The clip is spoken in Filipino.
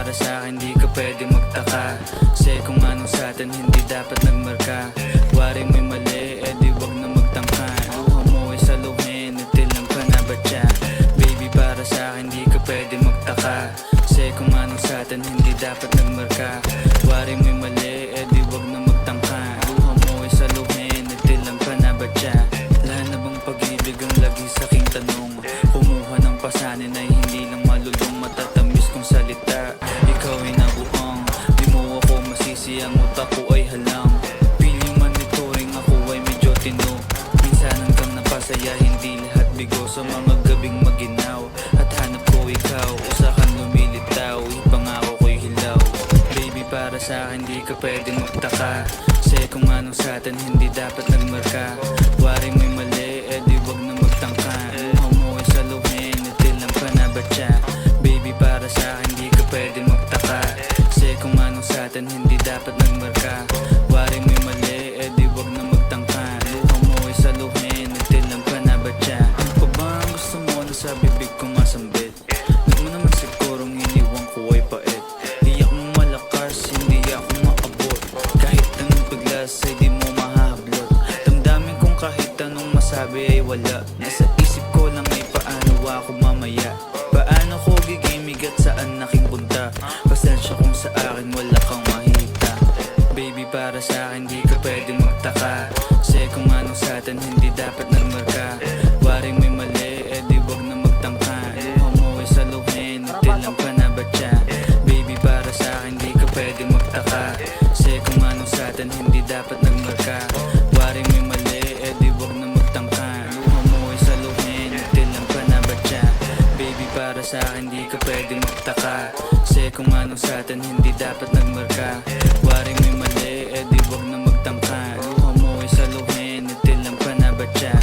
para sa akin di ka pwede magtaka, kasi kung ano sa atin hindi dapat nagmarka. Wari mo'y mali, di wag na magtangka. Luha mo ay saluhin, natilang ka na ba siya? Baby para sa akin di ka pwede magtaka, kasi kung ano sa atin hindi dapat nagmarka. Wari mo'y mali, di wag na magtangka. Luha mo ay saluhin, natilang ka na ba siya? Wala na bang pag-ibig ang lagi sa aking tanong? Kumuha ng pasanin ay hindi lang malulong, matatamis kong salita. Ikaw ay nabuang, di mo ako masisi, ang utak ko ay halang. Piling monitoring ako ay medyo tino. Minsan hanggang napasaya, hindi lahat bigo. Sa mga gabing maginaw at hanap ko ikaw, usakan lumilitaw, ipangako ko'y hilaw. Baby para sa akin di ka pwede magtaka, kasi kung ano sa atin hindi dapat nagmarka. Wari mo'y mali, di wag na magtangka. Luha mo ay saluhin, natilang ka na ba siya? Baby para sa akin di ka pwede magtaka, kasi kung ano sa atin hindi dapat nagmarka. Wari mo'y mali, di wag na magtangka. Luha mo ay saluhin, natilang ka na ba siya? Ano pa ba ang gusto mo na sa bibig ko masambit? Huwag mo naman sigurong iniwan ko ay pait. Di ako malakas, hindi ako maabot. Kahit anong paglas ay di mo mahahablot. Damdamin kong kahit anong masabi ay wala. Nasa isip ko lang ay paano ako mamaya. Paano ko gigimig at saan aking punta? Pasensya kung sa akin wala kang mahita. Baby para sa akin di ka pwede magtaka, kasi kung ano sa atin hindi dapat nagmarka. Wari mo'y mali, di wag na magtangka. Luha mo ay saluhin, natilang ka na ba siya? Baby para sa akin di ka pwede magtaka, kasi kung ano sa atin hindi dapat nagmarka. Wari mo'y mali, di wag na magtangka. Luha mo ay saluhin, natilang ka na ba siya? Baby para sa akin di ka pwede magtaka, kasi kung ano sa atin hindi dapat nagmarka. Wari mo'y mali, di wag na magtangka. Luha mo ay saluhin, natilang ka na ba siya?